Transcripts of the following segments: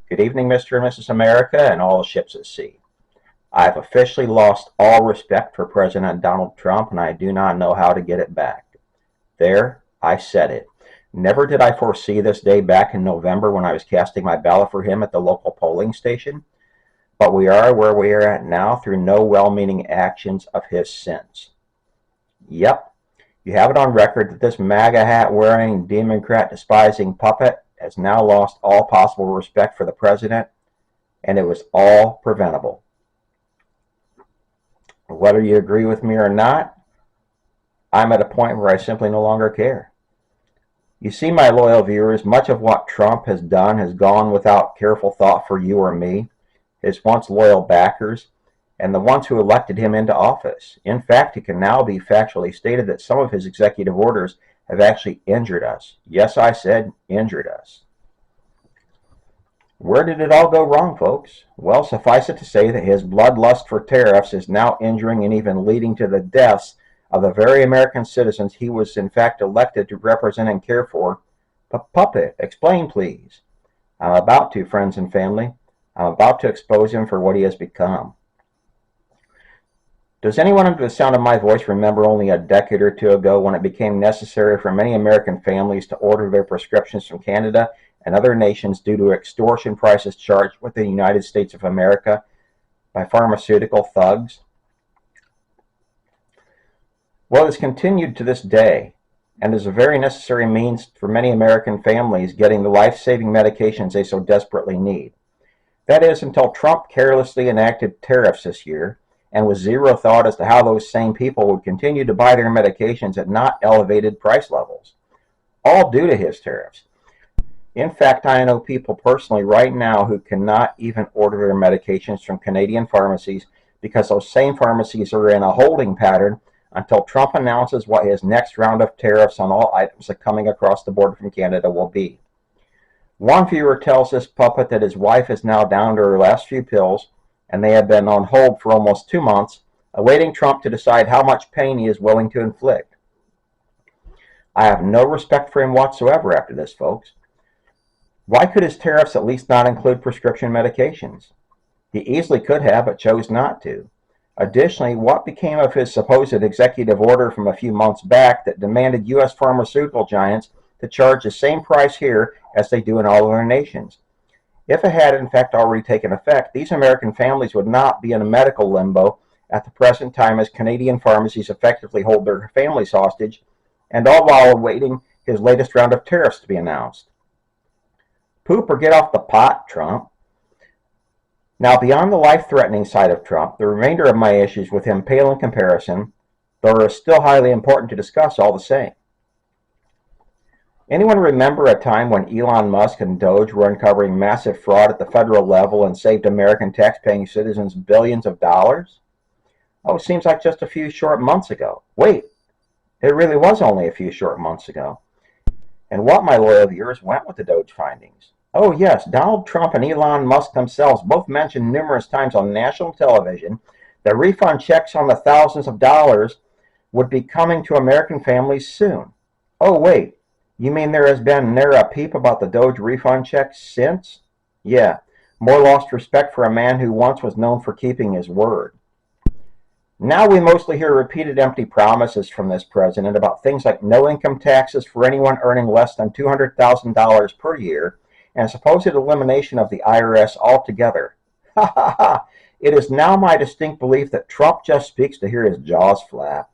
Good evening, Mr. and Mrs. America, and all ships at sea. I have officially lost all respect for President Donald Trump, and I do not know how to get it back. There, I said it. Never did I foresee this day back in November when I was casting my ballot for him at the local polling station, but we are where we are at now through no well-meaning actions of his since. Yep, you have it on record that this MAGA hat-wearing, Democrat-despising puppet has now lost all possible respect for the president, and it was all preventable. Whether you agree with me or not, I'm at a point where I simply no longer care. You see, my loyal viewers, much of what Trump has done has gone without careful thought for you or me, his once loyal backers, and the ones who elected him into office. In fact, it can now be factually stated that some of his executive orders have actually injured us. Yes, I said injured us. Where did it all go wrong, folks? Well, suffice it to say that his bloodlust for tariffs is now injuring and even leading to the deaths of the very American citizens he was in fact elected to represent and care for. Puppet, explain, please. I'm about to, friends and family. I'm about to expose him for what he has become. Does anyone under the sound of my voice remember only a decade or two ago when it became necessary for many American families to order their prescriptions from Canada and other nations due to extortion prices charged with the United States of America by pharmaceutical thugs? Well, it's continued to this day and is a very necessary means for many American families getting the life-saving medications they so desperately need. That is, until Trump carelessly enacted tariffs this year, and with zero thought as to how those same people would continue to buy their medications at not elevated price levels, all due to his tariffs. In fact, I know people personally right now who cannot even order their medications from Canadian pharmacies because those same pharmacies are in a holding pattern until Trump announces what his next round of tariffs on all items coming across the border from Canada will be. One viewer tells this puppet that his wife is now down to her last few pills, and they have been on hold for almost 2 months, awaiting Trump to decide how much pain he is willing to inflict. I have no respect for him whatsoever after this, folks. Why could his tariffs at least not include prescription medications? He easily could have, but chose not to. Additionally, what became of his supposed executive order from a few months back that demanded U.S. pharmaceutical giants to charge the same price here as they do in all other nations? If it had in fact already taken effect, these American families would not be in a medical limbo at the present time as Canadian pharmacies effectively hold their families hostage, and all while awaiting his latest round of tariffs to be announced. Poop or get off the pot, Trump. Now, beyond the life-threatening side of Trump, the remainder of my issues with him pale in comparison, though are still highly important to discuss all the same. Anyone remember a time when Elon Musk and Doge were uncovering massive fraud at the federal level and saved American tax-paying citizens billions of dollars? Oh, it seems like just a few short months ago. Wait, it really was only a few short months ago. And what, my loyal viewers, went with the Doge findings? Oh yes, Donald Trump and Elon Musk themselves both mentioned numerous times on national television that refund checks on the thousands of dollars would be coming to American families soon. Oh wait, you mean there has been ne'er a peep about the Doge refund checks since? Yeah, more lost respect for a man who once was known for keeping his word. Now we mostly hear repeated empty promises from this president about things like no income taxes for anyone earning less than $200,000 per year and supposed elimination of the IRS altogether. Ha ha ha! It is now my distinct belief that Trump just speaks to hear his jaws flap.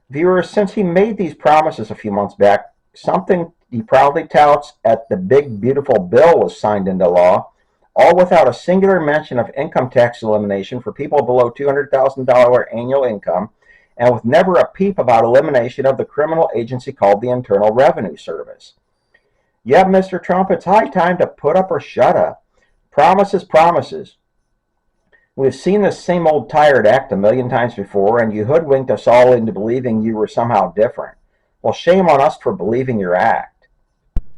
Viewers, since he made these promises a few months back, something he proudly touts at the big beautiful bill was signed into law, all without a singular mention of income tax elimination for people below $200,000 annual income, and with never a peep about elimination of the criminal agency called the Internal Revenue Service. Yeah, Mr. Trump, it's high time to put up or shut up. Promises, promises. We've seen this same old tired act a million times before, and you hoodwinked us all into believing you were somehow different. Well, shame on us for believing your act.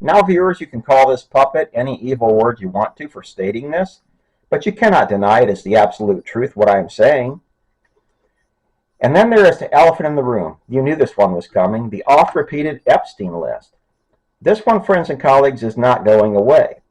Now, viewers, you can call this puppet any evil word you want to for stating this, but you cannot deny it as the absolute truth what I am saying. And then there is the elephant in the room. You knew this one was coming, the oft-repeated Epstein list. This one, friends and colleagues, is not going away.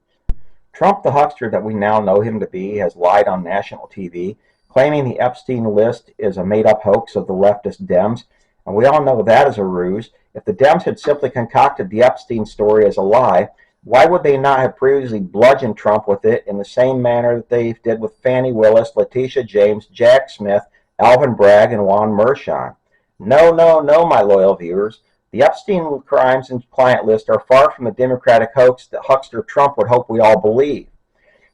Trump, the huckster that we now know him to be, has lied on national TV, claiming the Epstein list is a made-up hoax of the leftist Dems, and we all know that is a ruse. If the Dems had simply concocted the Epstein story as a lie, why would they not have previously bludgeoned Trump with it in the same manner that they did with Fani Willis, Letitia James, Jack Smith, Alvin Bragg, and Juan Mershon? No, no, no, my loyal viewers. The Epstein crimes and client list are far from the Democratic hoax that huckster Trump would hope we all believe.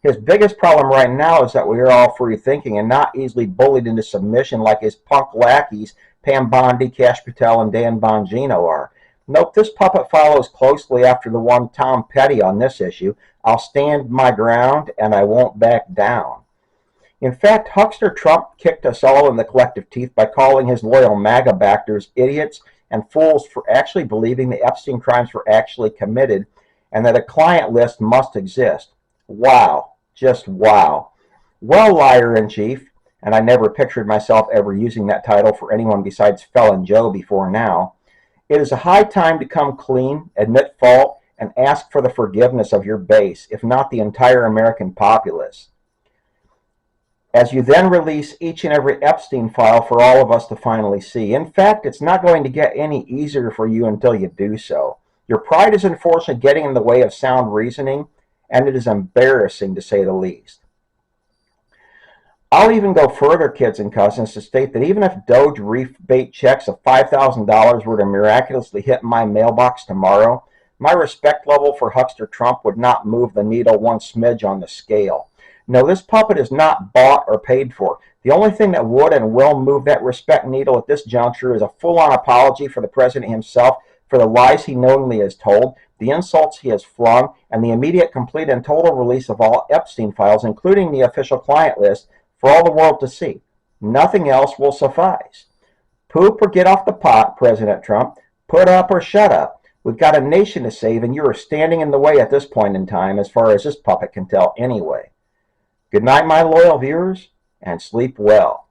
His biggest problem right now is that we are all free-thinking and not easily bullied into submission like his punk lackeys Pam Bondi, Kash Patel, and Dan Bongino are. Nope, this puppet follows closely after the one Tom Petty on this issue. I'll stand my ground and I won't back down. In fact, huckster Trump kicked us all in the collective teeth by calling his loyal MAGA backers idiots and fools for actually believing the Epstein crimes were actually committed and that a client list must exist. Wow, just wow. Well, liar-in-chief, and I never pictured myself ever using that title for anyone besides Felon Joe before now, it is a high time to come clean, admit fault, and ask for the forgiveness of your base, if not the entire American populace, as you then release each and every Epstein file for all of us to finally see. In fact, it's not going to get any easier for you until you do so. Your pride is unfortunately getting in the way of sound reasoning, and it is embarrassing to say the least. I'll even go further, kids and cousins, to state that even if Doge rebate checks of $5,000 were to miraculously hit my mailbox tomorrow, my respect level for huckster Trump would not move the needle one smidge on the scale. No, this puppet is not bought or paid for. The only thing that would and will move that respect needle at this juncture is a full-on apology for the president himself for the lies he knowingly has told, the insults he has flung, and the immediate, complete, and total release of all Epstein files, including the official client list, for all the world to see. Nothing else will suffice. Poop or get off the pot, President Trump. Put up or shut up. We've got a nation to save, and you are standing in the way at this point in time, as far as this puppet can tell anyway. Good night, my loyal viewers, and sleep well.